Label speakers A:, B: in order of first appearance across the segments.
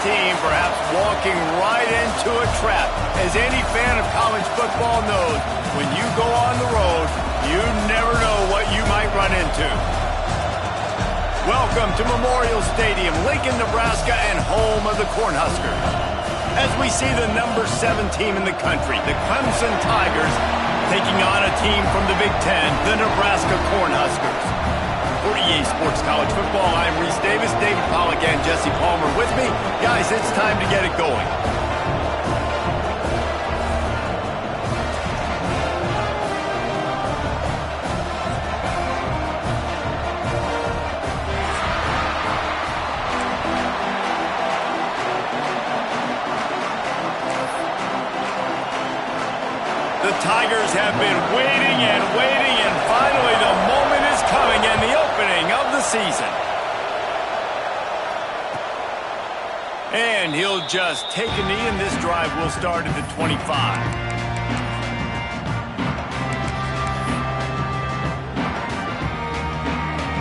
A: team perhaps walking right into a trap. As any fan of college football knows, when you go on the road, you never know what you might run into. Welcome to Memorial Stadium, Lincoln, Nebraska, and home of the Cornhuskers. As we see the number 7 team in the country, the Clemson Tigers, taking on a team from the Big Ten, the Nebraska Cornhuskers. For EA Sports College Football, I'm Reese Davis, David Pollack, and Jesse Palmer with me. Guys, it's time to get it going. The Tigers have been waiting, and finally the moment is coming and the opening of the season. And he'll just take a knee, and this drive will start at the 25.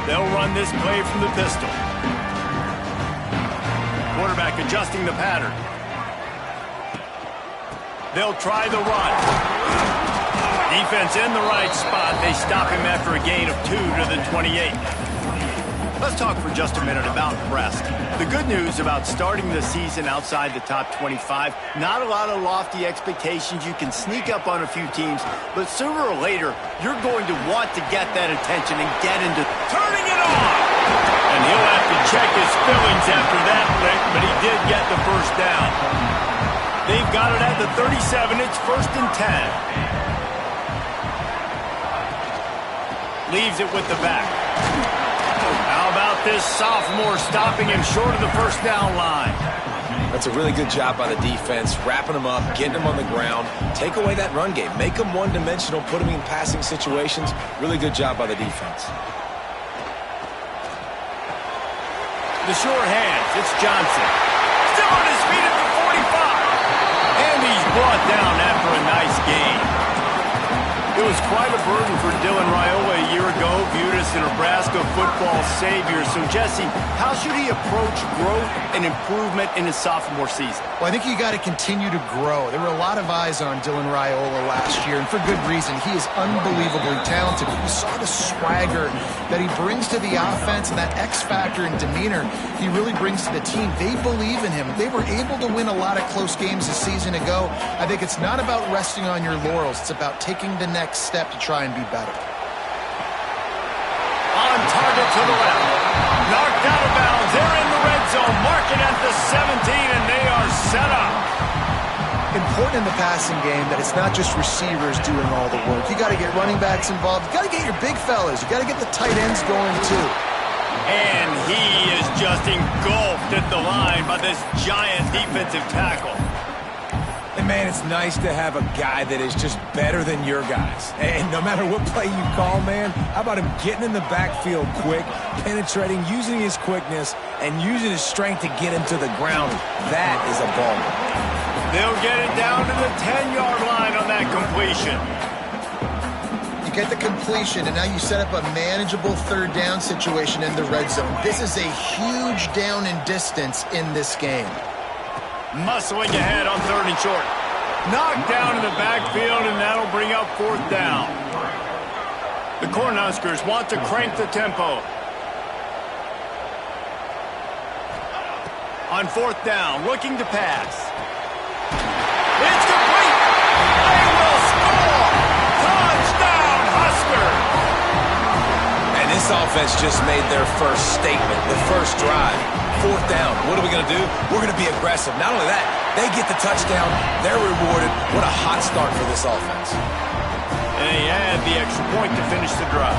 A: They'll run this play from the pistol. Quarterback adjusting the pattern. They'll try the run. Defense in the right spot. They stop him after a gain of 2 to the 28. Let's talk for just a minute about Nebraska. The good news about starting the season outside the top 25, not a lot of lofty expectations. You can sneak up on a few teams, but sooner or later, you're going to want to get that attention and get into turning it on. And he'll have to check his feelings after that lick, but he did get the first down. They've got it at the 37. It's 1st and 10. Leaves it with the back. How about this sophomore stopping him short of the first down line?
B: That's a really good job by the defense, wrapping him up, getting him on the ground. Take away that run game. Make him one-dimensional, put him in passing situations. Really good job by the defense.
A: The sure hands, it's Johnson. Still on his feet at the 45. And he's brought down after a nice gain. It was quite a burden for Dylan Raiola a year ago, viewed as the Nebraska football savior. So, Jesse, how should he approach growth and improvement in his sophomore season?
C: Well, I think you got to continue to grow. There were a lot of eyes on Dylan Raiola last year, and for good reason. He is unbelievably talented. You saw the swagger that he brings to the offense and that X factor and demeanor he really brings to the team. They believe in him. They were able to win a lot of close games a season ago. I think it's not about resting on your laurels. It's about taking the next step to try and be better.
A: On target to the left. Knocked out of bounds. They're in the red zone. Marking at the 17, and they are set up.
C: Important in the passing game that it's not just receivers doing all the work. You got to get running backs involved. You got to get your big fellas. You got to get the tight ends going too.
A: And he is just engulfed at the line by this giant defensive tackle.
B: And, man, it's nice to have a guy that is just better than your guys. And no matter what play you call, man, how about him getting in the backfield quick, penetrating, using his quickness, and using his strength to get him to the ground. That is a ball.
A: They'll get it down to the 10-yard line on that completion.
C: You get the completion, and now you set up a manageable third down situation in the red zone. This is a huge down in distance in this game.
A: Muscling ahead on 3rd and short. Knocked down in the backfield, and that'll bring up 4th down. The Cornhuskers want to crank the tempo. On 4th down, looking to pass. It's complete! They will score! Touchdown, Huskers!
B: And this offense just made their first statement, the first drive. 4th down. What are we going to do? We're going to be aggressive. Not only that, they get the touchdown. They're rewarded. What a hot start for this offense.
A: And they add the extra point to finish the drive.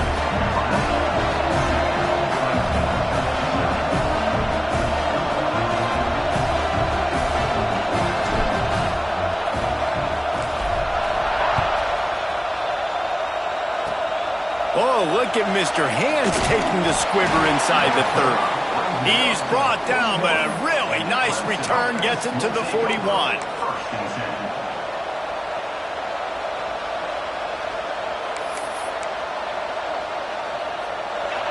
A: Oh, look at Mr. Hands taking the squibber inside the 30. He's brought down, but a really nice return gets it to the 41.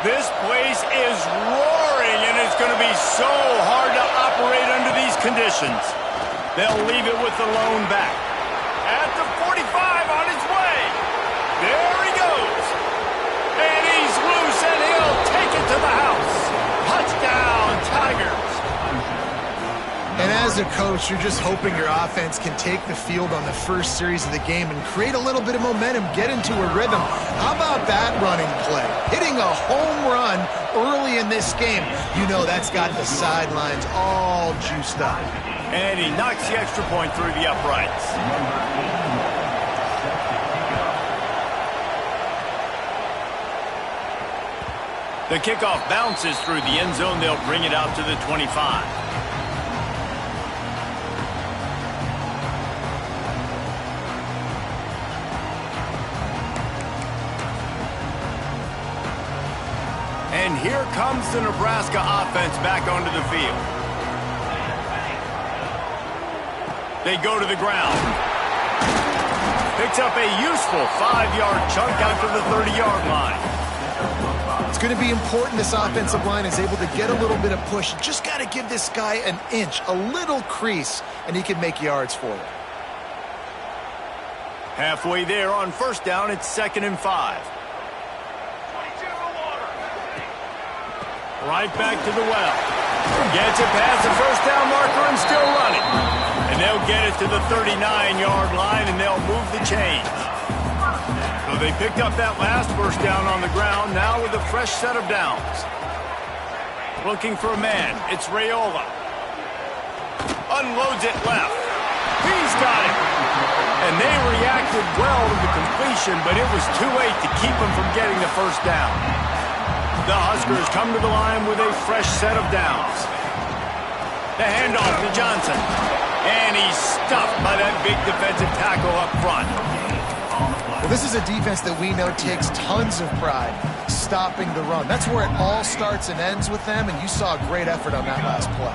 A: This place is roaring, and it's going to be so hard to operate under these conditions. They'll leave it with the lone back. At the 45 on his way. There he goes. And he's loose, and he'll take it to the house. Touchdown, Tigers.
C: And as a coach, you're just hoping your offense can take the field on the first series of the game and create a little bit of momentum, get into a rhythm. How about that running play? Hitting a home run early in this game. You know that's got the sidelines all juiced up.
A: And he knocks the extra point through the uprights. The kickoff bounces through the end zone. They'll bring it out to the 25. And here comes the Nebraska offense back onto the field. They go to the ground. Picks up a useful 5-yard chunk out to the 30-yard line.
C: It's going to be important this offensive line is able to get a little bit of push. You just got to give this guy an inch, a little crease, and he can make yards for you.
A: Halfway there on first down, it's 2nd and 5. Right back to the well. Gets it past the first down marker and still running. And they'll get it to the 39-yard line, and they'll move the chains. So they picked up that last first down on the ground, now with a fresh set of downs. Looking for a man. It's Raiola. Unloads it left. He's got it. And they reacted well to the completion, but it was too late to keep him from getting the first down. The Huskers come to the line with a fresh set of downs. The handoff to Johnson. And he's stuffed by that big defensive tackle up front.
C: Well, this is a defense that we know takes tons of pride stopping the run. That's where it all starts and ends with them, and you saw a great effort on that last play.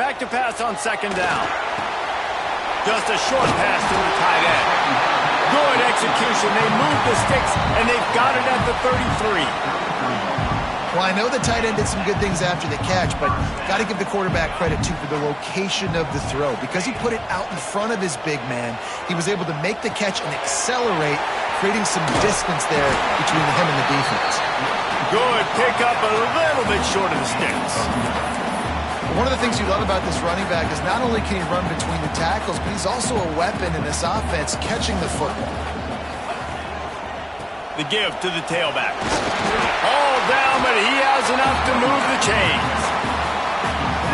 A: Back to pass on 2nd down. Just a short pass to the tight end. Good execution. They move the sticks, and they've got it at the 33.
C: Well, I know the tight end did some good things after the catch, but got to give the quarterback credit, too, for the location of the throw. Because he put it out in front of his big man, he was able to make the catch and accelerate, creating some distance there between him and the defense.
A: Good pickup, a little bit short of the sticks.
C: One of the things you love about this running back is not only can he run between the tackles, but he's also a weapon in this offense catching the football.
A: The give to the tailback. All down, but he has enough to move the chains.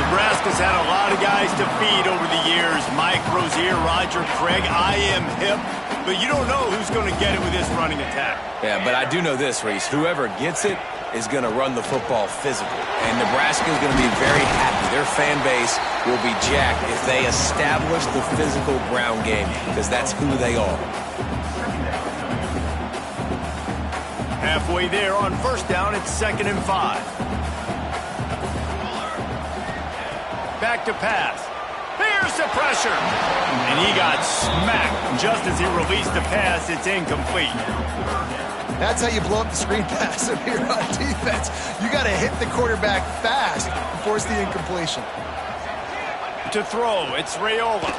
A: Nebraska's had a lot of guys to feed over the years. Mike Rozier, Roger Craig, I am hip. But you don't know who's going to get it with this running attack.
B: Yeah, but I do know this, Reese. Whoever gets it is going to run the football physical. And Nebraska is going to be very happy. Their fan base will be jacked if they establish the physical ground game, because that's who they are.
A: Halfway there on first down, it's 2nd and 5. Back to pass. Here's the pressure. And he got smacked just as he released the pass. It's incomplete.
C: That's how you blow up the screen pass if you're on defense. You got to hit the quarterback fast and force the incompletion.
A: To throw, it's Raiola.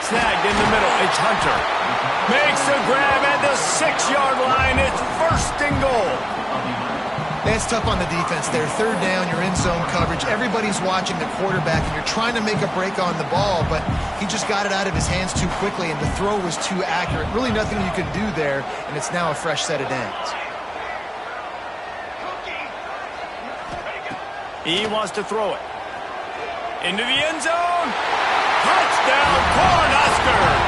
A: Snagged in the middle, it's Hunter. Makes a grab at the 6-yard line. It's 1st and goal.
C: It's tough on the defense there. 3rd down, you're in zone coverage. Everybody's watching the quarterback, and you're trying to make a break on the ball, but he just got it out of his hands too quickly, and the throw was too accurate. Really nothing you could do there, and it's now a fresh set of downs.
A: He wants to throw it. Into the end zone. Touchdown, Cornhuskers.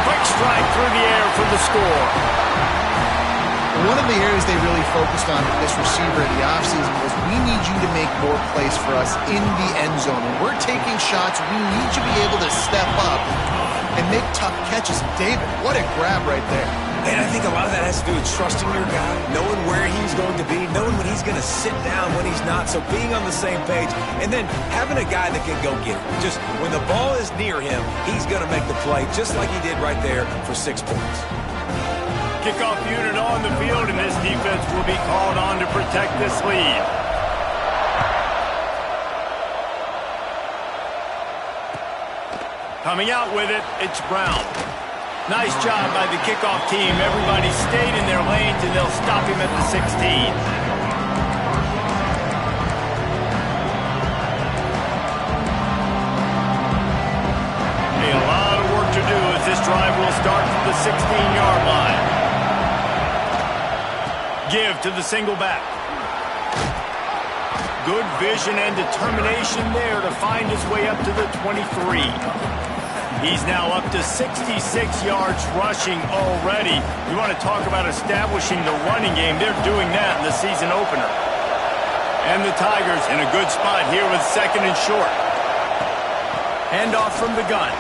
A: Quick strike through the air for the score.
C: One of the areas they really focused on with this receiver in the offseason was, we need you to make more plays for us in the end zone. When we're taking shots, we need you to be able to step up and make tough catches. David, what a grab right there.
B: And I think a lot of that has to do with trusting your guy, knowing where he's going to be, knowing when he's going to sit down, when he's not, so being on the same page, and then having a guy that can go get it. Just when the ball is near him, he's going to make the play, just like he did right there for 6 points.
A: Kickoff unit on the field, and this defense will be called on to protect this lead. Coming out with it, it's Brown. Nice job by the kickoff team. Everybody stayed in their lanes, and they'll stop him at the 16. A lot of work to do as this drive will start from the 16-yard line. Give to the single back. Good vision and determination there to find his way up to the 23. He's now up to 66 yards rushing already. You want to talk about establishing the running game. They're doing that in the season opener. And the Tigers in a good spot here with second and short. Handoff from the gun.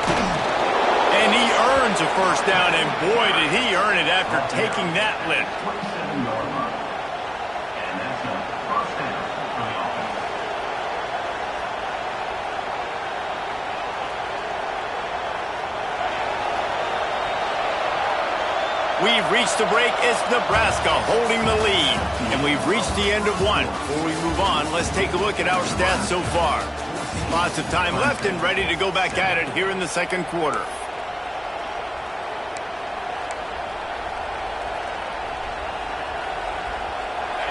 A: And he earns a first down, and boy, did he earn it after taking that lift. We've reached the break. It's Nebraska holding the lead. And we've reached the end of one. Before we move on, let's take a look at our stats so far. Lots of time left and ready to go back at it here in the second quarter.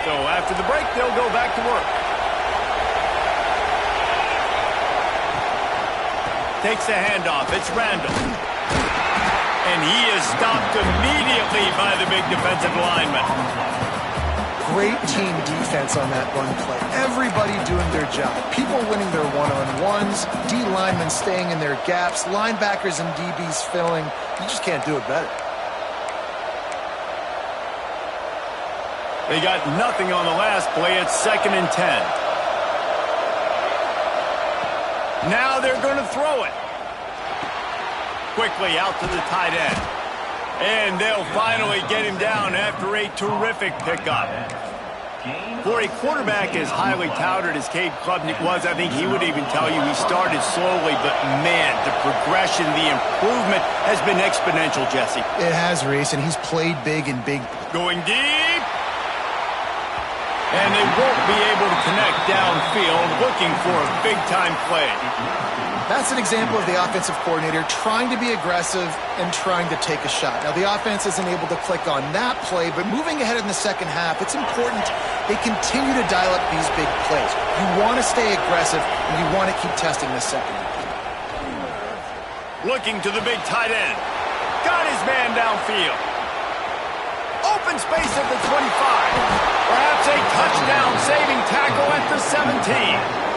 A: So after the break, they'll go back to work. Takes the handoff. It's Randall. And he is stopped immediately by the big defensive lineman.
C: Great team defense on that run play. Everybody doing their job. People winning their one-on-ones, D linemen staying in their gaps, linebackers and DBs filling. You just can't do it better.
A: They got nothing on the last play. It's 2nd and 10. Now they're going to throw it. Quickly out to the tight end. And they'll finally get him down after a terrific pickup. For a quarterback as highly touted as Cade Klubnik was, I think he would even tell you he started slowly, but man, the progression, the improvement has been exponential, Jesse.
C: It has, Reese, and he's played big and big.
A: Going deep. And they won't be able to connect downfield, looking for a big-time play.
C: That's an example of the offensive coordinator trying to be aggressive and trying to take a shot. Now, the offense isn't able to click on that play, but moving ahead in the second half, it's important they continue to dial up these big plays. You want to stay aggressive, and you want to keep testing the second half.
A: Looking to the big tight end. Got his man downfield. Open space at the 25. Perhaps a touchdown-saving tackle at the 17.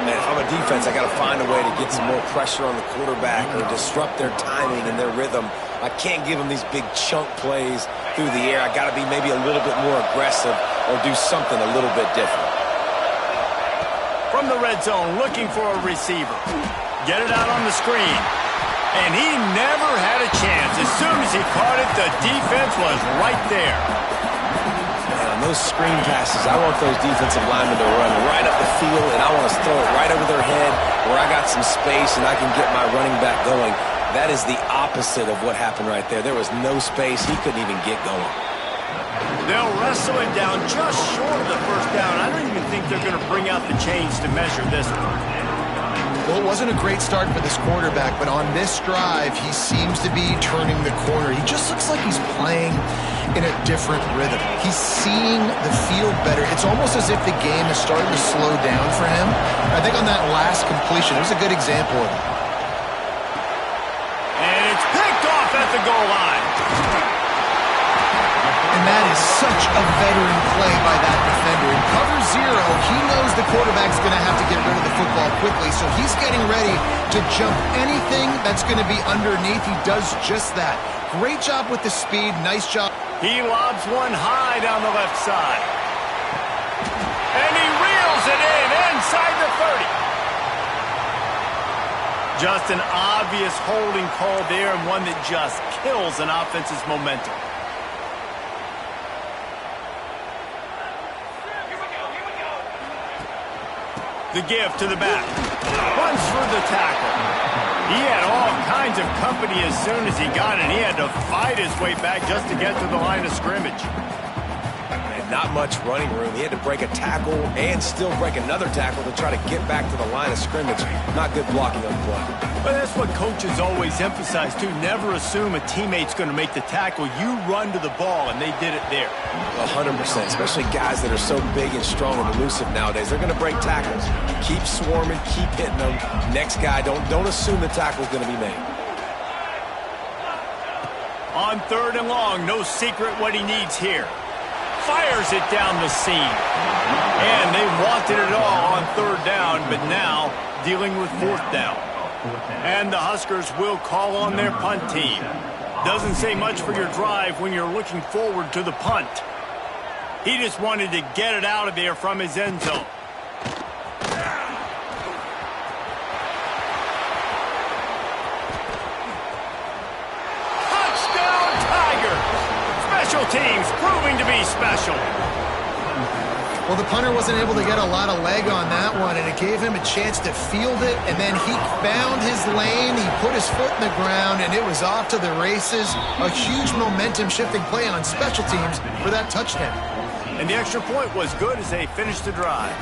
D: Man, if I'm a defense, I got to find a way to get some more pressure on the quarterback or disrupt their timing and their rhythm. I can't give them these big chunk plays through the air. I got to be maybe a little bit more aggressive or do something a little bit different.
A: From the red zone, looking for a receiver. Get it out on the screen. And he never had a chance. As soon as he caught it, the defense was right there.
D: On those screen passes, I want those defensive linemen to run right up the field, and I want to throw it right over their head where I got some space and I can get my running back going. That is the opposite of what happened right there. There was no space. He couldn't even get going.
A: They'll wrestle it down just short of the first down. I don't even think they're going to bring out the chains to measure this one.
C: Well, it wasn't a great start for this quarterback, but on this drive, he seems to be turning the corner. He just looks like he's playing in a different rhythm. He's seeing the field better. It's almost as if the game is starting to slow down for him. I think on that last completion, it was a good example of it.
A: And it's picked off at the goal line.
C: And that is such a veteran play by that defender. In cover zero, he knows the quarterback's going to have to get rid of the football quickly, so he's getting ready to jump anything that's going to be underneath. He does just that. Great job with the speed. Nice job.
A: He lobs one high down the left side. And he reels it in inside the 30. Just an obvious holding call there, and one that just kills an offense's momentum. The give to the back. Runs through the tackle. He had all kinds of company as soon as he got it. He had to fight his way back just to get to the line of scrimmage.
D: And Not much running room. He had to break a tackle and still break another tackle to try to get back to the line of scrimmage. Not good blocking on the play.
A: But that's what coaches always emphasize, too. Never assume a teammate's going to make the tackle. You run to the ball, and they did it there.
D: 100%, especially guys that are so big and strong and elusive nowadays. They're going to break tackles. Keep swarming, keep hitting them. Next guy, don't assume the tackle's going to be made.
A: On 3rd and long, no secret what he needs here. Fires it down the seam. And they wanted it all on 3rd down, but now dealing with 4th down. And the Huskers will call on their punt team. Doesn't say much for your drive when you're looking forward to the punt. He just wanted to get it out of there from his end zone. Special teams proving to be special.
C: Well, the punter wasn't able to get a lot of leg on that one, and it gave him a chance to field it, and then he found his lane, he put his foot in the ground, and it was off to the races. A huge momentum-shifting play on special teams for that touchdown.
A: And the extra point was good as they finished the drive.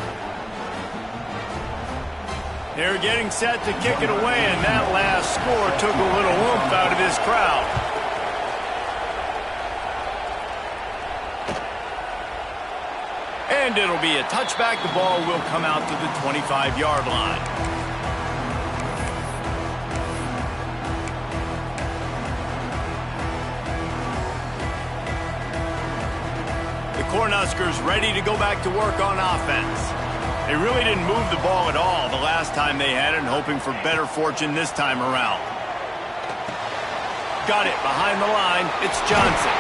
A: They're getting set to kick it away, and that last score took a little oomph out of this crowd. And it'll be a touchback. The ball will come out to the 25-yard line. The Cornhuskers ready to go back to work on offense. They really didn't move the ball at all the last time they had it, and hoping for better fortune this time around. Got it behind the line. It's Johnson.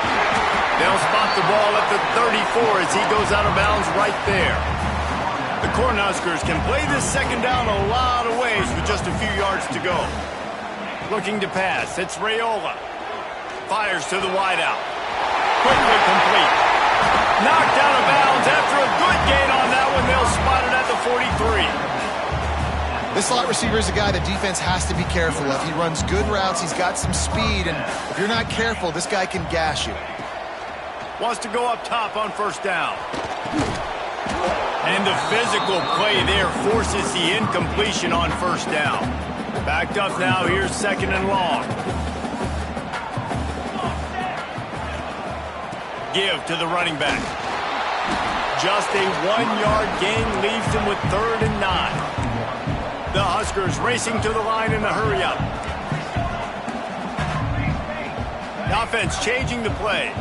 A: They'll spot the ball at the 34 as he goes out of bounds right there. The Cornhuskers can play this 2nd down a lot of ways with just a few yards to go. Looking to pass. It's Raiola. Fires to the wideout. Quickly complete. Knocked out of bounds after a good gain on that one. They'll spot it at the 43.
C: This slot receiver is a guy the defense has to be careful of. He runs good routes. He's got some speed, and if you're not careful, this guy can gash you.
A: Wants to go up top on 1st down. And the physical play there forces the incompletion on 1st down. Backed up now. Here's 2nd and long. Give to the running back. Just a 1-yard gain leaves him with 3rd and 9. The Huskers racing to the line in a hurry-up. The offense changing the play.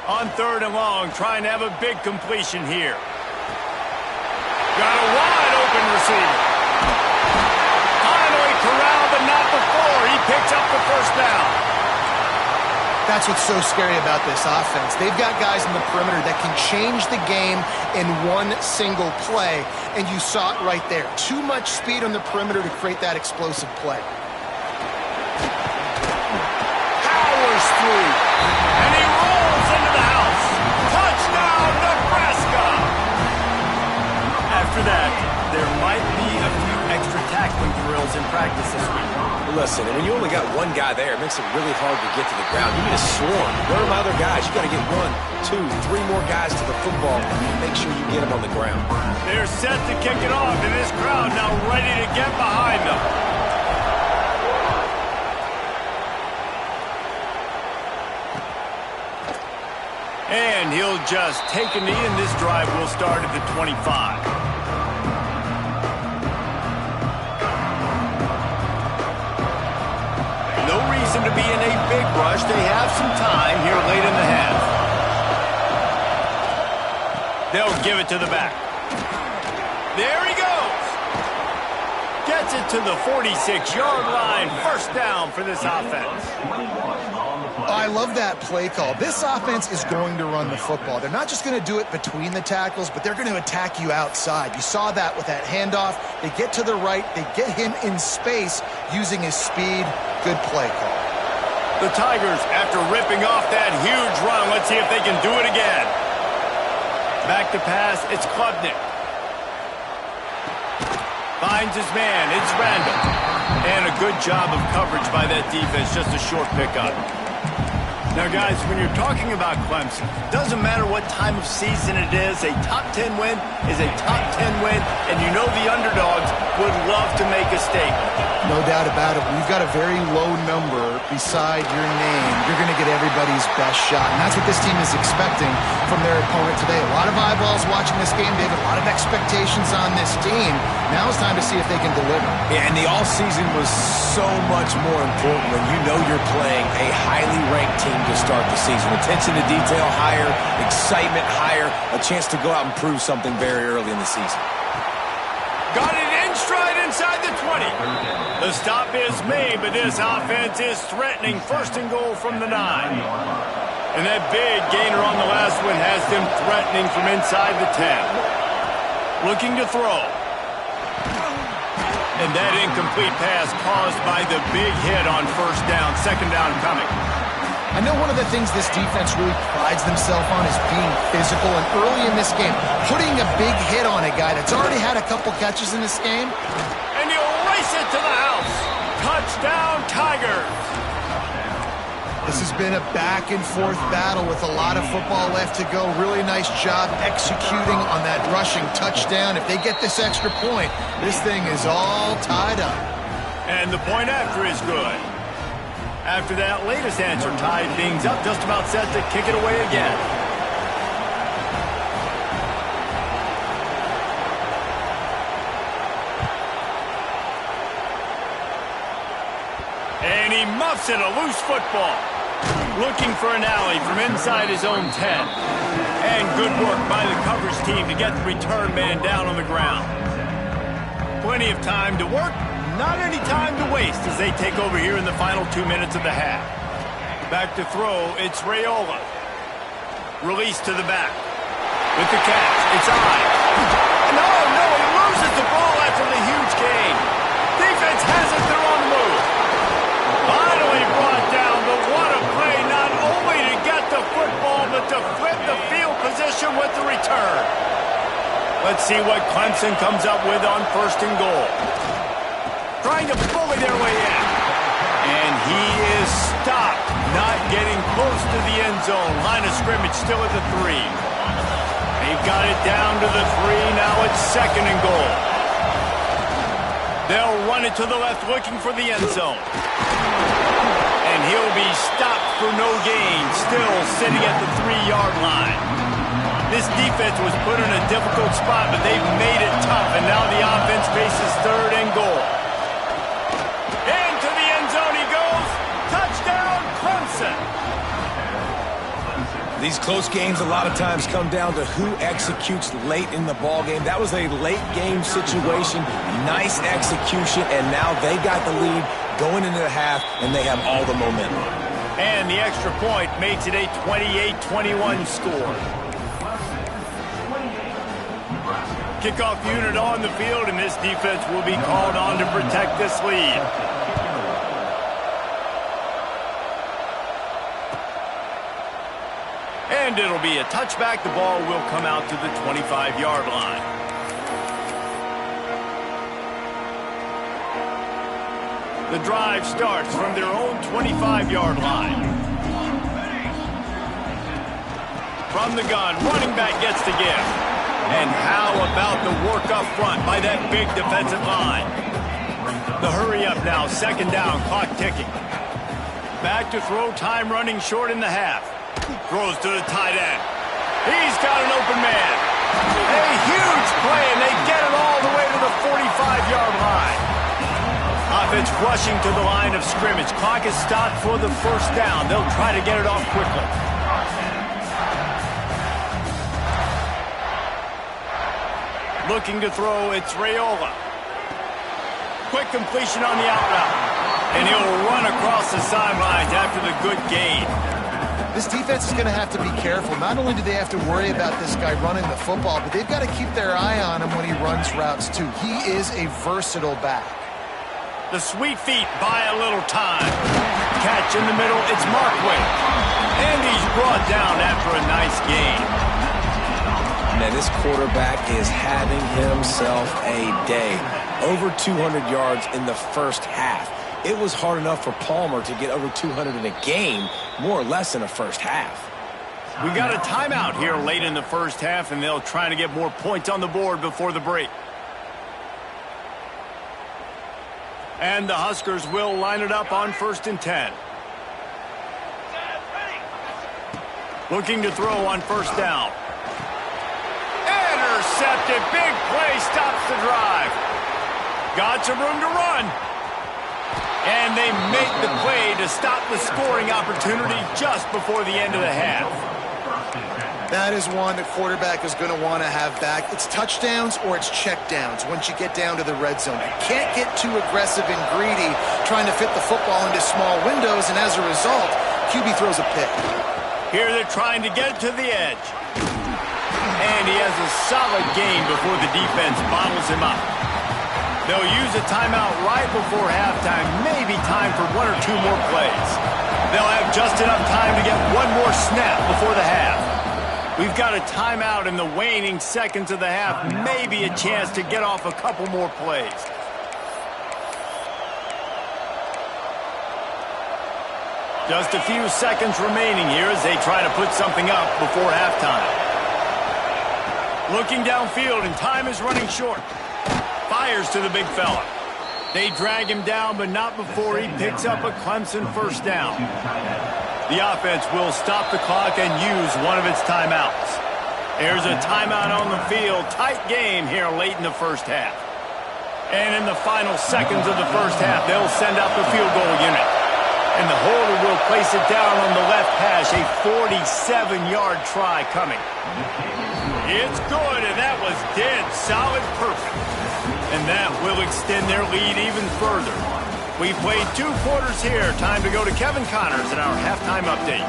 A: On 3rd and long, trying to have a big completion here. Got a wide-open receiver. Finally corralled, but not before. He picks up the 1st down.
C: That's what's so scary about this offense. They've got guys in the perimeter that can change the game in one single play, and you saw it right there. Too much speed on the perimeter to create that explosive play.
A: Powers through, and he rolls into the house. Touchdown, Nebraska! After that, there might be a few extra tackling drills in practice this week.
D: Listen, when you only got one guy there, it makes it really hard to get to the ground. You need a swarm. Where are my other guys? You got to get 1, 2, 3 more guys to the football and make sure you get them on the ground.
A: They're set to kick it off, and this crowd now ready to get behind them. And he'll just take a knee, and this drive will start at the 25. To be in a big rush. They have some time here late in the half. They'll give it to the back. There he goes. Gets it to the 46-yard line. 1st down for this offense.
C: I love that play call. This offense is going to run the football. They're not just going to do it between the tackles, but they're going to attack you outside. You saw that with that handoff. They get to the right. They get him in space using his speed. Good play call.
A: The Tigers, after ripping off that huge run, let's see if they can do it again. Back to pass, it's Klubnik. Finds his man, it's Randall. And a good job of coverage by that defense, just a short pickup. Now, guys, when you're talking about Clemson, doesn't matter what time of season it is, a top 10 win is a top 10 win, and you know the underdogs would love to make a statement.
C: No doubt about it. We've got a very low number beside your name. You're going to get everybody's best shot, and that's what this team is expecting from their opponent today. A lot of eyeballs watching this game, David. A lot of expectations on this team. Now it's time to see if they can deliver.
B: Yeah, and the offseason was so much more important when you know you're playing a highly ranked team to start the season. Attention to detail higher, excitement higher, a chance to go out and prove something very early in the season.
A: Got it in stride inside the 20. The stop is made, but this offense is threatening. First and goal from the 9. And that big gainer on the last one has them threatening from inside the 10. Looking to throw. And that incomplete pass caused by the big hit on first down. Second down coming.
C: I know one of the things this defense really prides themselves on is being physical, and early in this game, putting a big hit on a guy that's already had a couple catches in this game.
A: And he'll race it to the house. Touchdown, Tigers.
C: This has been a back-and-forth battle with a lot of football left to go. Really nice job executing on that rushing touchdown. If they get this extra point, this thing is all tied up.
A: And the point after is good. After that latest answer tied things up, just about set to kick it away again. And he muffs it, a loose football. Looking for an alley from inside his own 10. And good work by the coverage team to get the return man down on the ground. Plenty of time to work. Not any time to waste as they take over here in the final 2 minutes of the half. Back to throw, it's Raiola. Release to the back. With the catch, it's on. No, he loses the ball after the huge gain. Defense has it, they're on the move. Finally brought down, but what a play, not only to get the football, but to flip the field position with the return. Let's see what Clemson comes up with on first and goal. Trying to bully their way in. And he is stopped, not getting close to the end zone. Line of scrimmage still at the 3. They've got it down to the 3. Now it's second and goal. They'll run it to the left looking for the end zone. And he'll be stopped for no gain, still sitting at the 3-yard line. This defense was put in a difficult spot, but they've made it tough, and now the offense faces third and goal.
B: These close games a lot of times come down to who executes late in the ball game. That was a late game situation, nice execution, and now they got the lead going into the half, and they have all the momentum.
A: And the extra point makes it a 28-21 score. Kickoff unit on the field, and this defense will be called on to protect this lead. And it'll be a touchback. The ball will come out to the 25-yard line. The drive starts from their own 25-yard line. From the gun, running back gets the gift. And how about the work up front by that big defensive line? The hurry up now, second down, clock ticking. Back to throw, time running short in the half. Throws to the tight end. He's got an open man. A huge play, and they get it all the way to the 45-yard line. Offense rushing to the line of scrimmage. Clock is stopped for the first down. They'll try to get it off quickly. Looking to throw, it's Raiola. Quick completion on the out route. And he'll run across the sidelines after the good gain.
C: This defense is going to have to be careful. Not only do they have to worry about this guy running the football, but they've got to keep their eye on him when he runs routes too. He is a versatile back.
A: The sweet feet buy a little time. Catch in the middle, it's Markway. And he's brought down after a nice gain.
D: Man, this quarterback is having himself a day. Over 200 yards in the first half. It was hard enough for Palmer to get over 200 in a game, more or less in a first half.
A: We got a timeout here late in the first half, and they'll try to get more points on the board before the break. And the Huskers will line it up on 1st and 10. Looking to throw on 1st down. Intercepted. Big play. Stops the drive. Got some room to run. And they make the play to stop the scoring opportunity just before the end of the half.
C: That is one the quarterback is going to want to have back. It's touchdowns or it's checkdowns once you get down to the red zone. You can't get too aggressive and greedy trying to fit the football into small windows, and as a result, QB throws a pick.
A: Here they're trying to get to the edge. And he has a solid gain before the defense bottles him up. They'll use a timeout right before halftime, maybe time for 1 or 2 more plays. They'll have just enough time to get one more snap before the half. We've got a timeout in the waning seconds of the half, maybe a chance to get off a couple more plays. Just a few seconds remaining here as they try to put something up before halftime. Looking downfield, and time is running short. Fires to the big fella. They drag him down, but not before he picks up a Clemson 1st down. The offense will stop the clock and use one of its timeouts. There's a timeout on the field. Tight game here late in the first half. And in the final seconds of the first half, they'll send out the field goal unit. And the holder will place it down on the left hash. A 47-yard try coming. It's good, and that was dead solid perfect. And that will extend their lead even further. We played 2 quarters here. Time to go to Kevin Connors in our halftime update.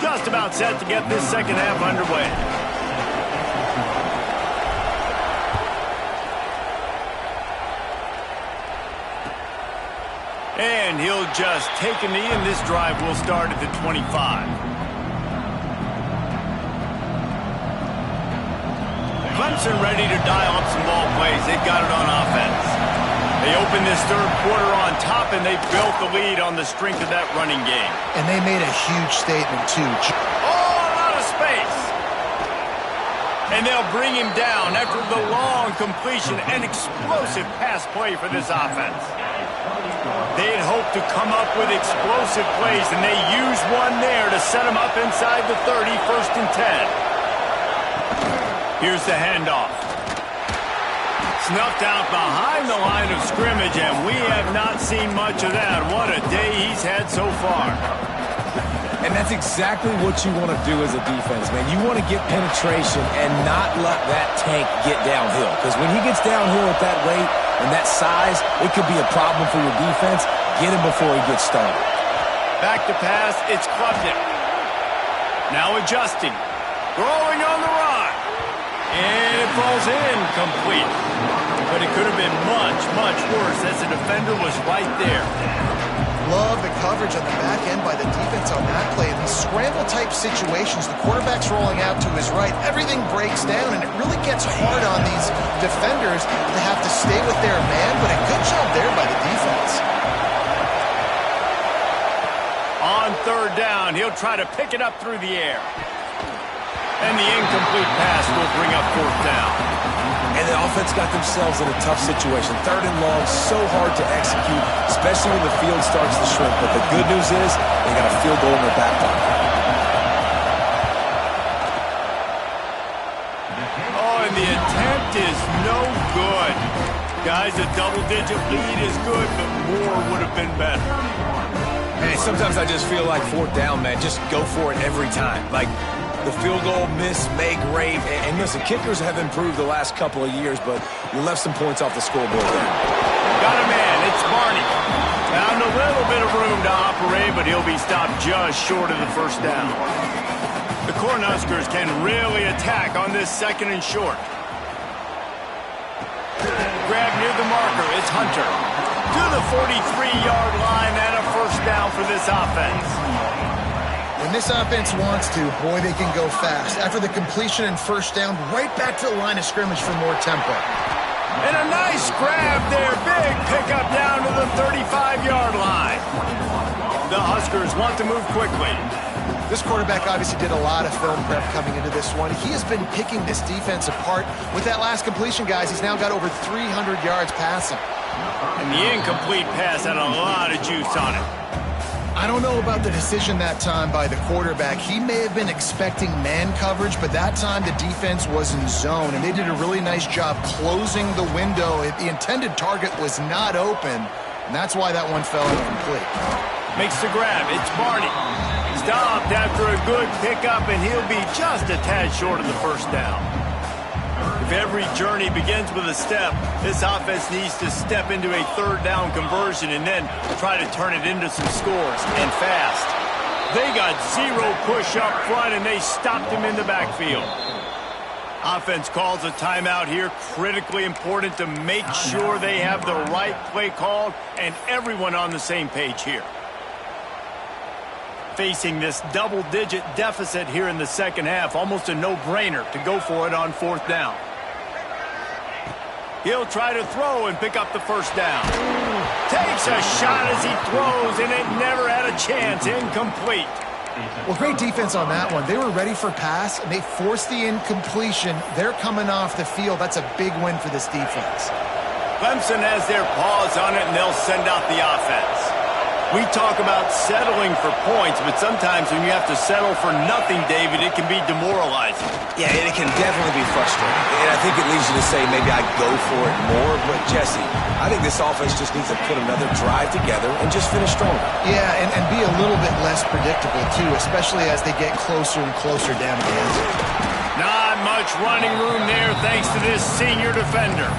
A: Just about set to get this second half underway. And he'll just take a knee, and this drive will start at the 25. Clemson ready to dial up some ball plays. They've got it on offense. They open this third quarter on top, and they built the lead on the strength of that running game.
C: And they made a huge statement, too.
A: Oh, a lot of space. And they'll bring him down after the long completion and explosive pass play for this offense. They had hoped to come up with explosive plays, and they used one there to set them up inside the 30, 1st and 10. Here's the handoff. Snuffed out behind the line of scrimmage, and we have not seen much of that. What a day he's had so far.
B: And that's exactly what you want to do as a defense, man. You want to get penetration and not let that tank get downhill. Because when he gets downhill at that rate and that size, it could be a problem for your defense. Get him before he gets started.
A: Back to pass, it's Klubnik. Now adjusting. Throwing on the run. And it falls incomplete. But it could have been much, much worse as the defender was right there.
C: Love the coverage on the back end by the defense on that play. In these scramble-type situations, the quarterback's rolling out to his right. Everything breaks down, and it really gets hard on these defenders to have to stay with their man, but a good job there by the defense.
A: On 3rd down, he'll try to pick it up through the air. And the incomplete pass will bring up 4th down.
B: And the offense got themselves in a tough situation. 3rd and long, so hard to execute, especially when the field starts to shrink. But the good news is they got a field goal in their back pocket.
A: Oh, and the attempt is no good. Guys, a double-digit lead is good, but more would have been better.
B: Man, sometimes I just feel like 4th down, man. Just go for it every time. Like, the field goal miss, make great. And listen, kickers have improved the last couple of years, but you left some points off the scoreboard there.
A: Got a man. It's Barney. Found a little bit of room to operate, but he'll be stopped just short of the 1st down. The Cornhuskers can really attack on this 2nd and short. Grab near the marker. It's Hunter. To the 43-yard line and a 1st down for this offense.
C: When this offense wants to, boy, they can go fast. After the completion and 1st down, right back to the line of scrimmage for more tempo.
A: And a nice grab there. Big pickup down to the 35-yard line. The Huskers want to move quickly.
C: This quarterback obviously did a lot of film prep coming into this one. He has been picking this defense apart. With that last completion, guys, he's now got over 300 yards passing.
A: And the incomplete pass had a lot of juice on it.
C: I don't know about the decision that time by the quarterback. He may have been expecting man coverage, but that time the defense was in zone, and they did a really nice job closing the window. The intended target was not open, and that's why that one fell incomplete.
A: Makes the grab. It's Barney. Stopped after a good pickup, and he'll be just a tad short of the first down. If every journey begins with a step, this offense needs to step into a third down conversion and then try to turn it into some scores, and fast. They got zero push up front, and they stopped him in the backfield. Offense calls a timeout here. Critically important to make sure they have the right play called and everyone on the same page here. Facing this double-digit deficit here in the second half, almost a no-brainer to go for it on fourth down. He'll try to throw and pick up the first down. Takes a shot as he throws, and it never had a chance. Incomplete.
C: Well, great defense on that one. They were ready for pass, and they forced the incompletion. They're coming off the field. That's a big win for this defense.
A: Clemson has their paws on it, and they'll send out the offense. We talk about settling for points, but sometimes when you have to settle for nothing, David, it can be demoralizing.
D: Yeah, it can definitely be frustrating. And I think it leads you to say maybe I go for it more. But, Jesse, I think this offense just needs to put another drive together and just finish stronger.
C: Yeah, and be a little bit less predictable, too, especially as they get closer and closer down to the end zone.
A: Not much running room there thanks to this senior defender.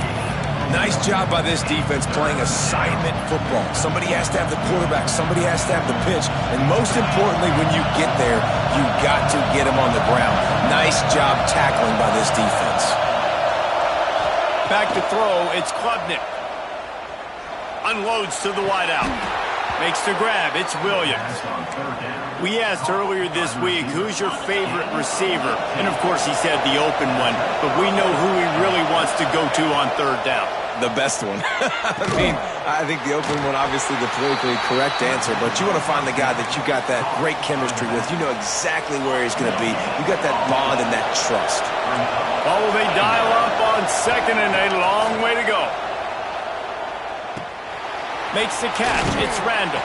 B: Nice job by this defense playing assignment football. Somebody has to have the quarterback. Somebody has to have the pitch. And most importantly, when you get there, you got to get him on the ground. Nice job tackling by this defense.
A: Back to throw. It's Klubnik. Unloads to the wideout. Makes the grab. It's Williams. We asked earlier this week, who's your favorite receiver? And, of course, he said the open one. But we know who he really wants to go to on third down.
D: The best one. I mean, I think the open one, obviously the politically correct answer, but you want to find the guy that you got that great chemistry with. You know exactly where he's going to be. You got that bond and that trust.
A: Oh, they dial up on second and a long way to go. Makes the catch. It's Randall.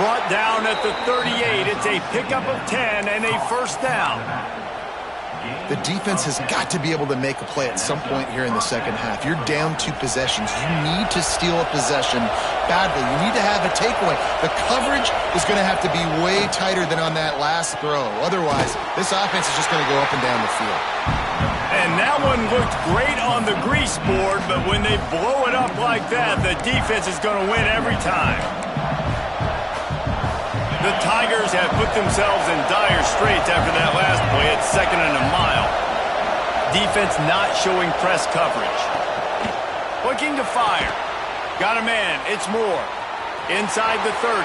A: Brought down at the 38. It's a pickup of 10 and a first down.
C: The defense has got to be able to make a play at some point here in the second half. You're down 2 possessions. You need to steal a possession badly. You need to have a takeaway. The coverage is going to have to be way tighter than on that last throw. Otherwise, this offense is just going to go up and down the field.
A: And that one looked great on the grease board, but when they blow it up like that, the defense is going to win every time. The Tigers have put themselves in dire straits after that last play at second and a mile. Defense not showing press coverage. Looking to fire. Got a man. It's Moore. Inside the 30.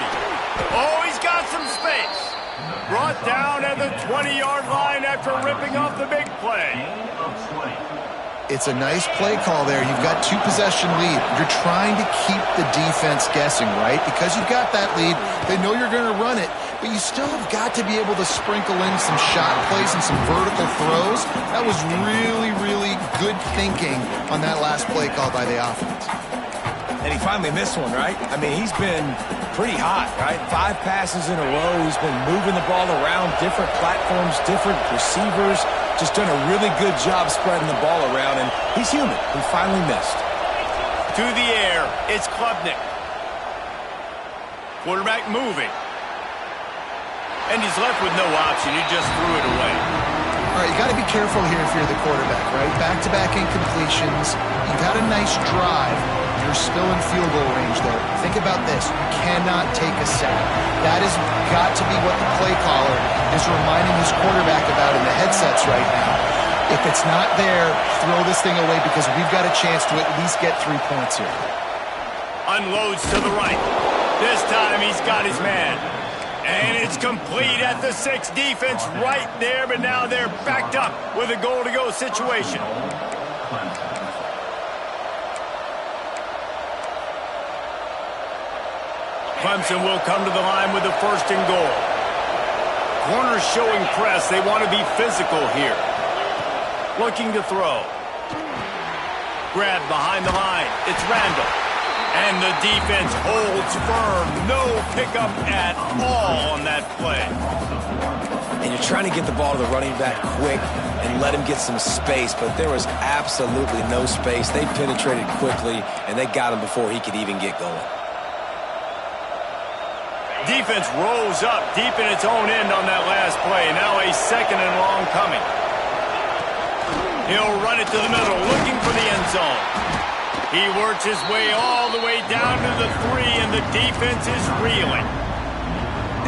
A: Oh, he's got some space. Brought down at the 20-yard line after ripping off the big play.
C: It's a nice play call there. You've got 2 possession lead. You're trying to keep the defense guessing, right? Because you've got that lead. They know you're going to run it, but you still have got to be able to sprinkle in some shot plays and some vertical throws. That was really, really good thinking on that last play call by the offense.
B: And he finally missed one, right? I mean, he's been pretty hot, right? 5 passes in a row. He's been moving the ball around, different platforms, different receivers. Just done a really good job spreading the ball around, and he's human. He finally missed.
A: To the air, it's Klubnik. Quarterback moving. And he's left with no option. He just threw it away.
C: All right, you got to be careful here if you're the quarterback, right? Back-to-back incompletions. You've had a nice drive. You're still in field goal range, though. Think about this. You cannot take a sack. That has got to be what the play caller is reminding his quarterback about in the headsets right now. If it's not there, throw this thing away because we've got a chance to at least get 3 points here.
A: Unloads to the right. This time he's got his man. And it's complete at the 6. Defense right there, but now they're backed up with a goal-to-go situation. Clemson will come to the line with the 1st and goal. Corners showing press. They want to be physical here. Looking to throw. Grab behind the line. It's Randall. And the defense holds firm. No pickup at all on that play.
D: And you're trying to get the ball to the running back quick and let him get some space, but there was absolutely no space. They penetrated quickly, and they got him before he could even get going.
A: Defense rolls up deep in its own end on that last play. Now a 2nd and long coming. He'll run it to the middle, looking for the end zone. He works his way all the way down to the 3, and the defense is reeling.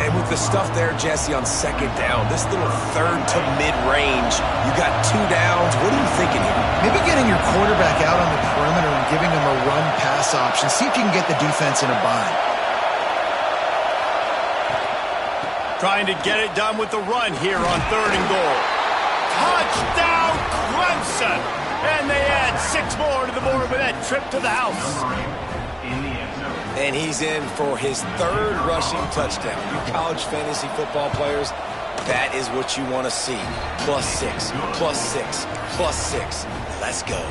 D: And with the stuff there, Jesse, on 2nd down, this little 3rd to mid-range, you got 2 downs. What are you thinking here?
C: Maybe getting your quarterback out on the perimeter and giving him a run-pass option. See if you can get the defense in a bind.
A: Trying to get it done with the run here on 3rd and goal. Touchdown, Clemson! And they add 6 more to the board with that trip to the house.
D: And he's in for his 3rd rushing touchdown. You college fantasy football players, that is what you want to see. +6, +6, +6. Let's go.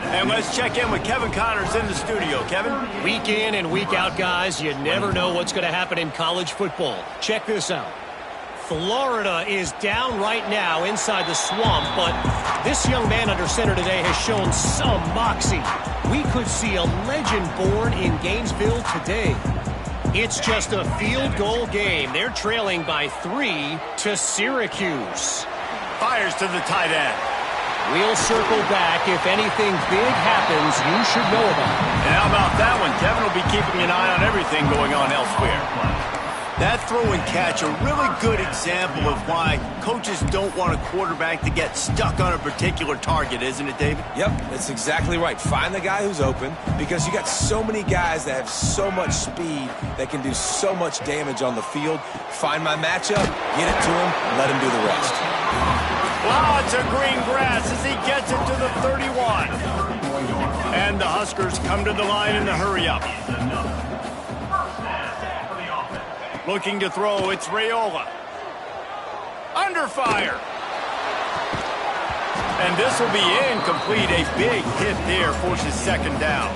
A: And let's check in with Kevin Connors in the studio. Kevin?
E: Week in and week out, guys, you never know what's going to happen in college football. Check this out. Florida is down right now inside the swamp, but this young man under center today has shown some moxie. We could see a legend born in Gainesville today. It's just a field goal game. They're trailing by 3 to Syracuse.
A: Fires to the tight end.
E: We'll circle back. If anything big happens, you should know about it.
A: And how about that one? Kevin will be keeping an eye on everything going on elsewhere. That throw and catch, a really good example of why coaches don't want a quarterback to get stuck on a particular target, isn't it, David?
D: Yep, that's exactly right. Find the guy who's open, because you got so many guys that have so much speed that can do so much damage on the field. Find my matchup, get it to him, and let him do the rest.
A: Lots of green grass as he gets it to the 31. And the Huskers come to the line in the hurry-up. Looking to throw, it's Raiola. Under fire. And this will be incomplete. A big hit there forces 2nd down.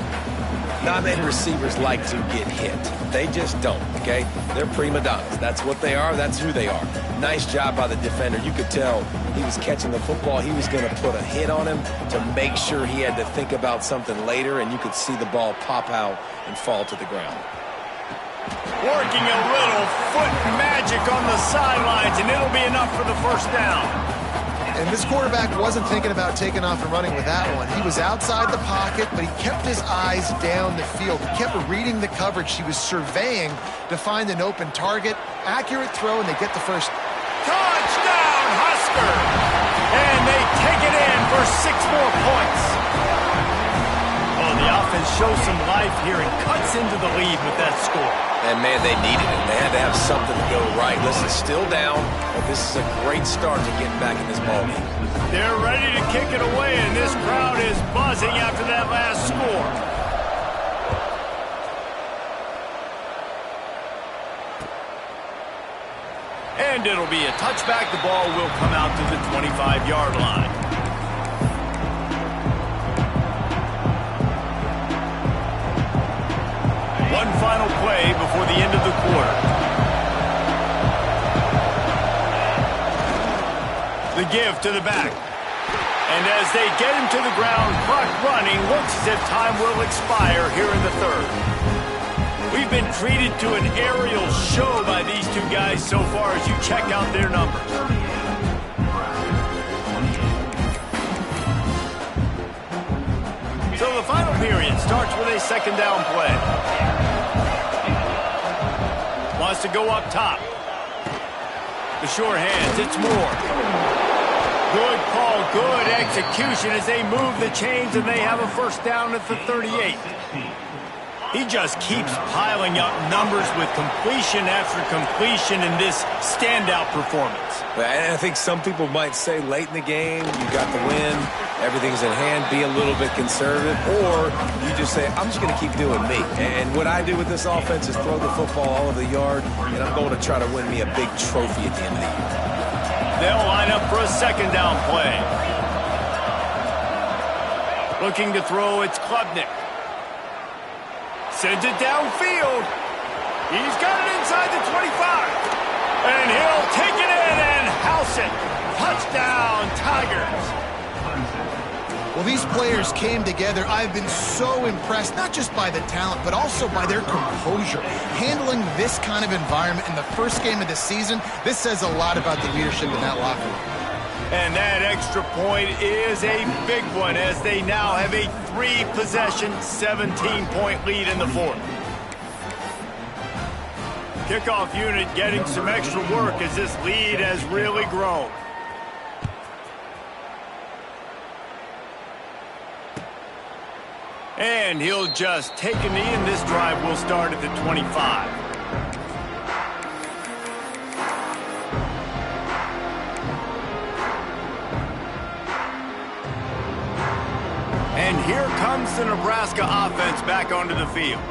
D: Not many receivers like to get hit. They just don't, okay? They're prima donnas. That's what they are. That's who they are. Nice job by the defender. You could tell he was catching the football. He was going to put a hit on him to make sure he had to think about something later, and you could see the ball pop out and fall to the ground.
A: Working a little foot magic on the sidelines, and it'll be enough for the 1st down.
C: And this quarterback wasn't thinking about taking off and running with that one. He was outside the pocket, but he kept his eyes down the field. He kept reading the coverage. He was surveying to find an open target. Accurate throw, and they get the 1st.
A: Touchdown, Husker! And they take it in for 6 more points. Oh, the offense shows some life here and cuts into the lead with that score.
D: And, man, they needed it. They had to have something to go right. Listen, still down, but this is a great start to getting back in this ballgame.
A: They're ready to kick it away, and this crowd is buzzing after that last score. And it'll be a touchback. The ball will come out to the 25-yard line. One final play before the end of the quarter. The give to the back. And as they get him to the ground, clock running, looks as if time will expire here in the 3rd. We've been treated to an aerial show by these 2 guys so far as you check out their numbers. So the final period starts with a 2nd down play. Wants to go up top. The sure hands, it's Moore. Good call, good execution as they move the chains, and they have a 1st down at the 38. He just keeps piling up numbers with completion after completion in this standout performance.
D: And I think some people might say late in the game, you got the win, everything's in hand, be a little bit conservative, or you just say, I'm just going to keep doing me. And what I do with this offense is throw the football all over the yard, and I'm going to try to win me a big trophy at the end of the year.
A: They'll line up for a second down play. Looking to throw, it's Klubnik. Sends it downfield. He's got it inside the 25. And he'll take it in and house it. Touchdown, Tigers.
C: Well, these players came together. I've been so impressed, not just by the talent, but also by their composure. Handling this kind of environment in the first game of the season, this says a lot about the leadership in that locker room.
A: And that extra point is a big one as they now have a 3-possession, 17-point lead in the fourth. Kickoff unit getting some extra work as this lead has really grown. And he'll just take a knee, and this drive will start at the 25. And here comes the Nebraska offense back onto the field.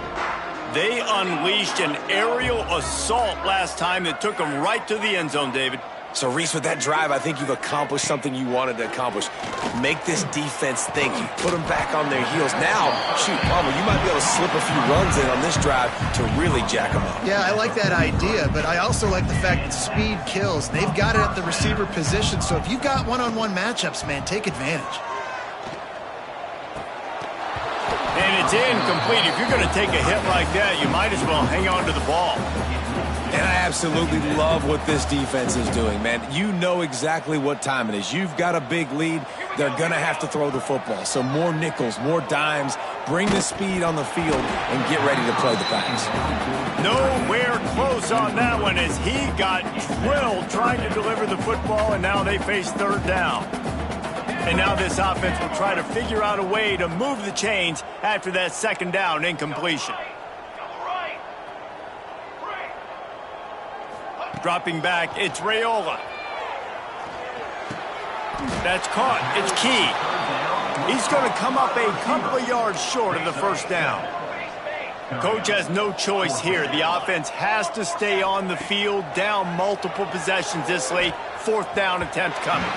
A: They unleashed an aerial assault last time that took them right to the end zone, David.
D: So, Reese, with that drive, I think you've accomplished something you wanted to accomplish. Make this defense think. Put them back on their heels. Now, shoot, Palmer, you might be able to slip a few runs in on this drive to really jack them up.
C: Yeah, I like that idea, but I also like the fact that speed kills. They've got it at the receiver position, so if you've got one-on-one matchups, man, take advantage.
A: And it's incomplete. If you're going to take a hit like that, you might as well hang on to the ball.
B: And I absolutely love what this defense is doing, man. You know exactly what time it is. You've got a big lead. They're going to have to throw the football. So more nickels, more dimes. Bring the speed on the field and get ready to play the pass.
A: Nowhere close on that one as he got drilled trying to deliver the football, and now they face third down. And now this offense will try to figure out a way to move the chains after that second down incompletion. Dropping back, it's Raiola. That's caught. It's Key. He's going to come up a couple of yards short of the first down. Coach has no choice here. The offense has to stay on the field, down multiple possessions this late. Fourth down attempt coming.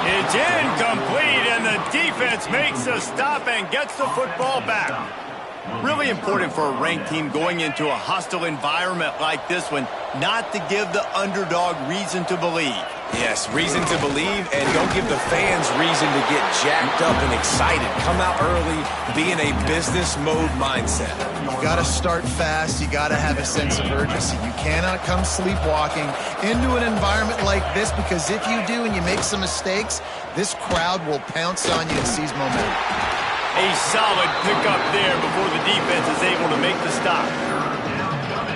A: It's incomplete, and the defense makes a stop and gets the football back. Really important for a ranked team going into a hostile environment like this one, not to give the underdog reason to believe.
D: Yes, reason to believe, and don't give the fans reason to get jacked up and excited. Come out early, be in a business mode mindset.
C: You got to start fast. You got to have a sense of urgency. You cannot come sleepwalking into an environment like this, because if you do and you make some mistakes, this crowd will pounce on you and seize momentum.
A: A solid pickup there before the defense is able to make the stop.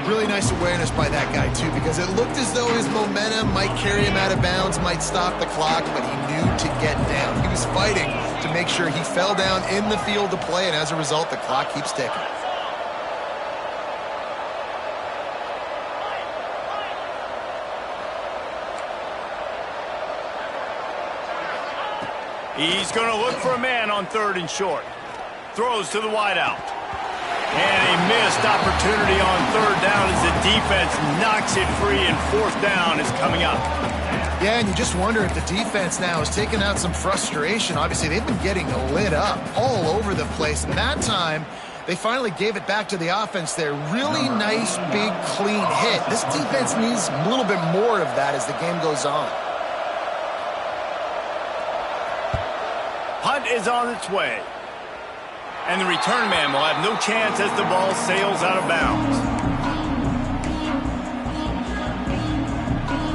C: Really nice awareness by that guy, too, because it looked as though his momentum might carry him out of bounds, might stop the clock, but he knew to get down. He was fighting to make sure he fell down in the field to play, and as a result, the clock keeps ticking.
A: He's going to look for a man on third and short. Throws to the wideout. And a missed opportunity on third down as the defense knocks it free, and fourth down is coming up.
C: Yeah, and you just wonder if the defense now is taking out some frustration. Obviously, they've been getting lit up all over the place, and that time they finally gave it back to the offense there. Really nice, big, clean hit. This defense needs a little bit more of that as the game goes on.
A: Punt is on its way. And the return man will have no chance as the ball sails out of bounds.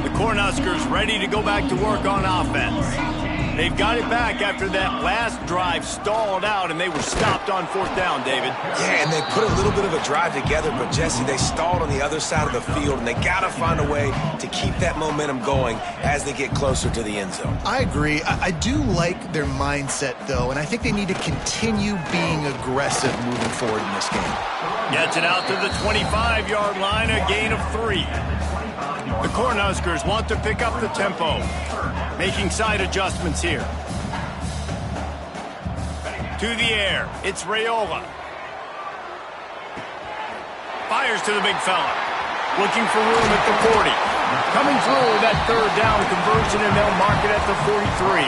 A: The Cornhuskers ready to go back to work on offense. They've got it back after that last drive stalled out, and they were stopped on 4th down, David.
D: Yeah, and they put a little bit of a drive together, but, Jesse, they stalled on the other side of the field, and they got to find a way to keep that momentum going as they get closer to the end zone.
C: I agree. I do like their mindset, though, and I think they need to continue being aggressive moving forward in this game.
A: Gets it out to the 25-yard line, a gain of 3. The Cornhuskers want to pick up the tempo, making side adjustments here. To the air, it's Raiola. Fires to the big fella. Looking for room at the 40. Coming through that 3rd down conversion, and they'll mark it at the 43.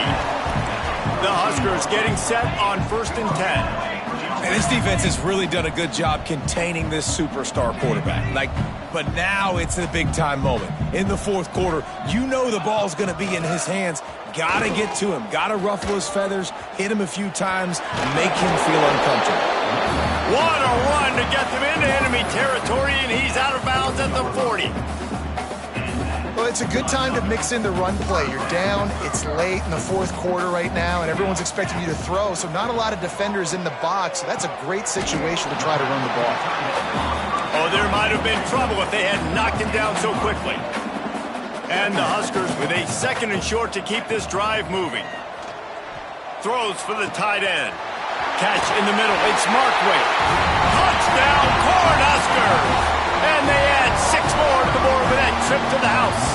A: The Huskers getting set on 1st and 10.
B: And this defense has really done a good job containing this superstar quarterback. But now it's a big-time moment. In the 4th quarter, you know the ball's going to be in his hands. Got to get to him. Got to ruffle his feathers, hit him a few times, and make him feel uncomfortable.
A: What a run to get them into enemy territory, and he's out of bounds at the 40.
C: Well, it's a good time to mix in the run play. You're down, it's late in the 4th quarter right now, and everyone's expecting you to throw, so not a lot of defenders in the box. So that's a great situation to try to run the ball.
A: Oh, there might have been trouble if they had knocked him down so quickly. And the Huskers with a 2nd and short to keep this drive moving. Throws for the tight end. Catch in the middle. It's Markway. Touchdown, Cornhuskers! And they add 6 more to the board with that trip to the house.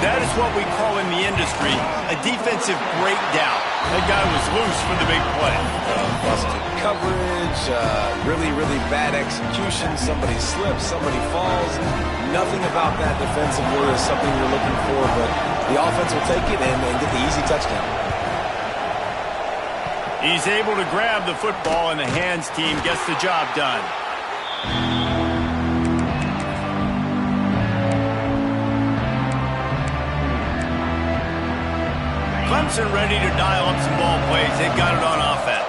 A: That is what we call in the industry a defensive breakdown. That guy was loose for the big play.
D: Busted coverage, really, really bad execution. Somebody slips, somebody falls. Nothing about that defensively is something you're looking for, but the offense will take it and get the easy touchdown.
A: He's able to grab the football, and the hands team gets the job done. Clemson ready to dial up some ball plays. They've got it on offense.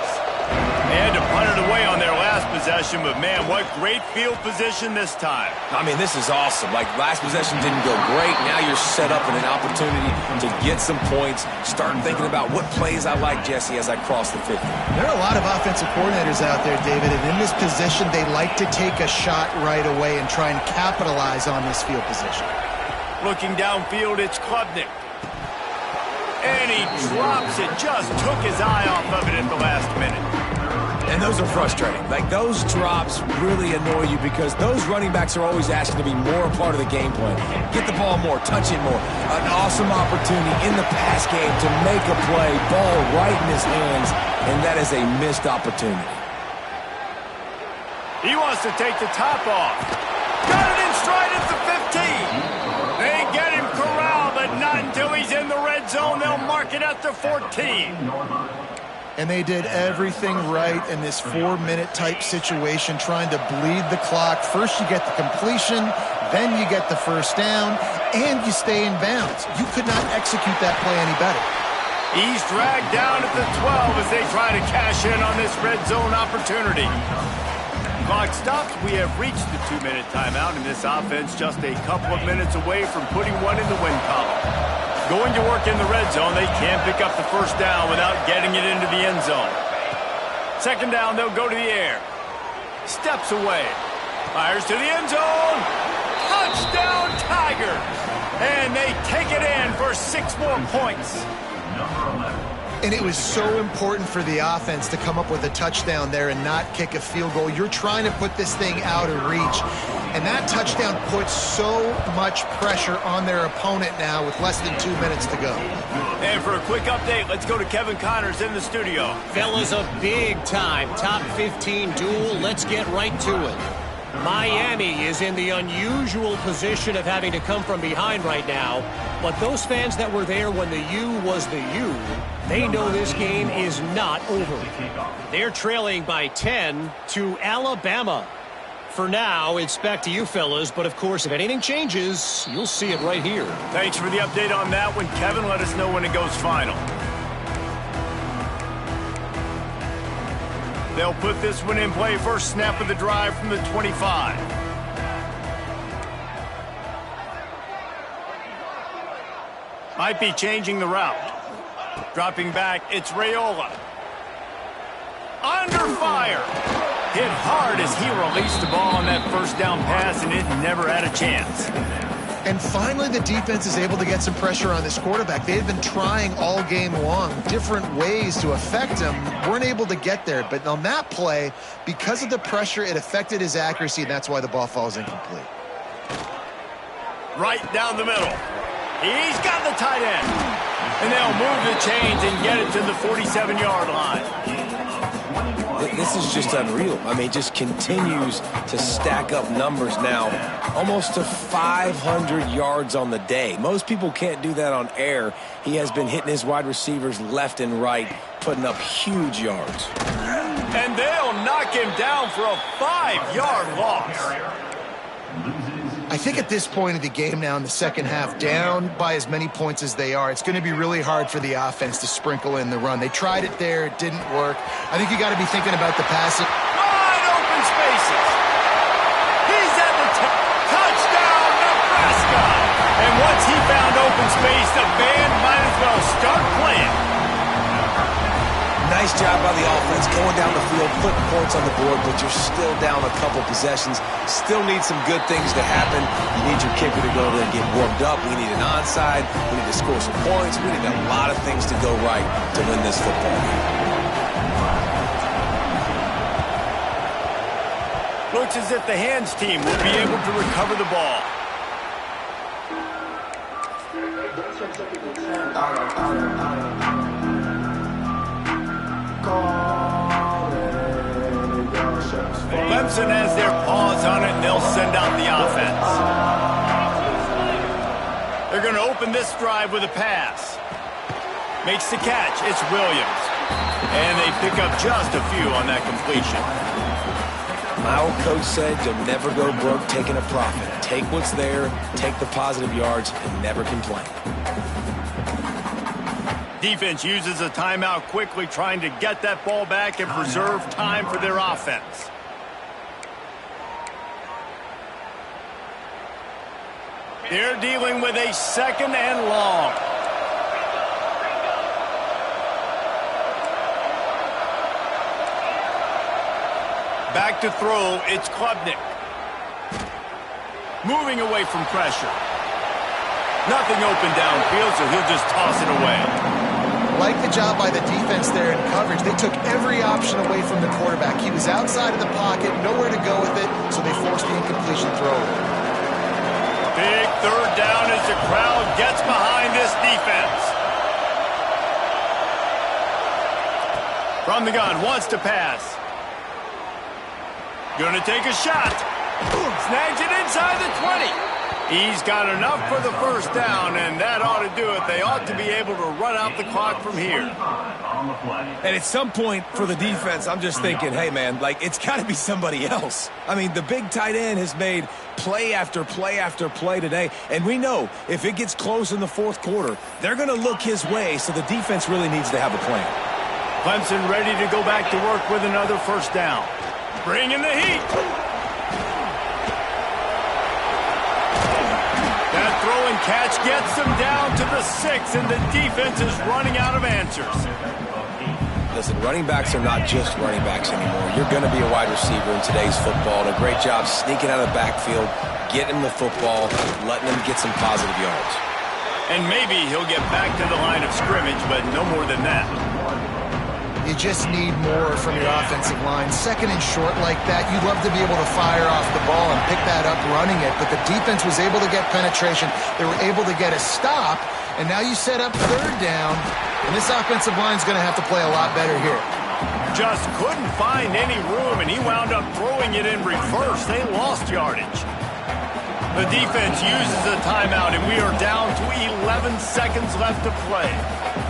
A: They had to punt it away on their last possession, but, man, what great field position this time.
B: I mean, this is awesome. Last possession didn't go great. Now you're set up in an opportunity to get some points. Start thinking about what plays I like, Jesse, as I cross the 50.
C: There are a lot of offensive coordinators out there, David, and in this position, they like to take a shot right away and try and capitalize on this field position.
A: Looking downfield, it's Klubnik. And he drops it. Just took his eye off of it at the last minute.
B: And those are frustrating. Those drops really annoy you because those running backs are always asking to be more a part of the game plan. Get the ball more, touch it more. An awesome opportunity in the pass game to make a play, ball right in his hands, and that is a missed opportunity.
A: He wants to take the top off. Got it in stride at the 15. They get him corralled, but not until he's in the red zone. They'll mark it at the 14.
C: And they did everything right in this 4-minute type situation, trying to bleed the clock. First you get the completion, then you get the first down, and you stay in bounds. You could not execute that play any better.
A: He's dragged down at the 12 as they try to cash in on this red zone opportunity. Clock stops. We have reached the 2-minute timeout, and this offense just a couple of minutes away from putting one in the win column. Going to work in the red zone, they can't pick up the first down without getting it into the end zone. 2nd down, they'll go to the air. Steps away. Fires to the end zone. Touchdown, Tigers! And they take it in for 6 more points.
C: And it was so important for the offense to come up with a touchdown there and not kick a field goal. You're trying to put this thing out of reach. And that touchdown puts so much pressure on their opponent now with less than 2 minutes to go.
A: And for a quick update, let's go to Kevin Connors in the studio.
E: Fellas, a big-time top 15 duel. Let's get right to it. Miami is in the unusual position of having to come from behind right now, but those fans that were there when the U was the U, they know this game is not over. They're trailing by 10 to Alabama. For now, it's back to you fellas, but of course, if anything changes, you'll see it right here.
A: Thanks for the update on that one, Kevin. Let us know when it goes final. They'll put this one in play. First snap of the drive from the 25. Might be changing the route. Dropping back, it's Raiola. Under fire. Hit hard as he released the ball on that first down pass, and it never had a chance.
C: And finally, the defense is able to get some pressure on this quarterback. They've been trying all game long different ways to affect him. Weren't able to get there. But on that play, because of the pressure, it affected his accuracy, and that's why the ball falls incomplete.
A: Right down the middle. He's got the tight end. And they'll move the chains and get it to the 47-yard line.
D: This is just unreal. I mean, just continues to stack up numbers now. Almost to 500 yards on the day. Most people can't do that on air. He has been hitting his wide receivers left and right, putting up huge yards.
A: And they'll knock him down for a 5-yard loss.
C: I think at this point of the game now in the second half, down by as many points as they are, it's going to be really hard for the offense to sprinkle in the run. They tried it there. It didn't work. I think you got to be thinking about the passing.
A: Wide open spaces. He's at the touchdown, Nebraska. And once he found open space, the band might as well start playing.
D: Nice job by the offense going down the field, putting points on the board, but you're still down a couple possessions. Still need some good things to happen. You need your kicker to go there and get warmed up. We need an onside. We need to score some points. We need a lot of things to go right to win this football game.
A: Looks as if the hands team will be able to recover the ball. Clemson has their paws on it, and they'll send out the offense. They're going to open this drive with a pass. Makes the catch. It's Williams. And they pick up just a few on that completion.
D: My old coach said you'll never go broke taking a profit. Take what's there, take the positive yards, and never complain.
A: Defense uses a timeout quickly, trying to get that ball back and preserve time for their offense. They're dealing with a second and long. Back to throw, it's Klubnik. Moving away from pressure. Nothing open downfield, so he'll just toss it away.
C: Like the job by the defense there in coverage. They took every option away from the quarterback. He was outside of the pocket, nowhere to go with it, so they forced the incompletion throw.
A: Big third down as the crowd gets behind this defense. From the gun, wants to pass. Gonna take a shot. Snags it inside the 20. He's got enough for the first down, and that ought to do it. They ought to be able to run out the clock from here.
B: And at some point for the defense, I'm just thinking, hey, man, like, it's got to be somebody else. I mean, the big tight end has made play after play after play today, and we know if it gets close in the fourth quarter, they're going to look his way, so the defense really needs to have a plan.
A: Clemson ready to go back to work with another first down. Bring in the heat. That throw and catch gets them down to the 6, and the defense is running out of answers.
D: Listen, running backs are not just running backs anymore. You're going to be a wide receiver in today's football, and a great job sneaking out of the backfield, getting him the football, letting him get some positive yards.
A: And maybe he'll get back to the line of scrimmage, but no more than that.
C: You just need more from your offensive line. Second and short like that, you'd love to be able to fire off the ball and pick that up running it, but the defense was able to get penetration. They were able to get a stop, and now you set up third down, and this offensive line's going to have to play a lot better here.
A: Just couldn't find any room, and he wound up throwing it in reverse. They lost yardage. The defense uses a timeout, and we are down to 11 seconds left to play.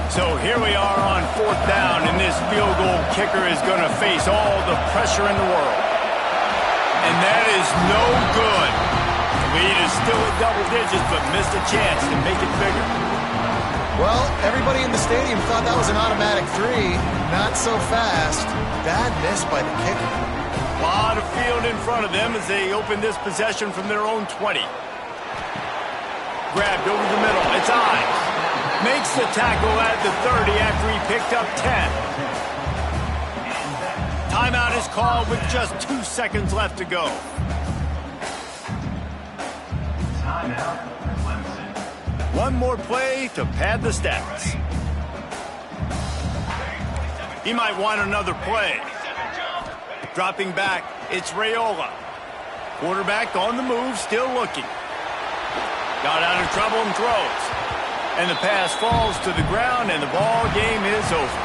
A: So here we are on fourth down, and this field goal kicker is going to face all the pressure in the world. And that is no good. The lead is still at double digits, but missed a chance to make it bigger.
C: Well, everybody in the stadium thought that was an automatic 3. Not so fast. Bad miss by the kicker.
A: A lot of field in front of them as they open this possession from their own 20. Grabbed over the middle. It's Ives. Makes the tackle at the 30 after he picked up 10. Timeout is called with just 2 seconds left to go. One more play to pad the stats. He might want another play. Dropping back, it's Raiola. Quarterback on the move, still looking. Got out of trouble and throws. And the pass falls to the ground, and the ball game is over.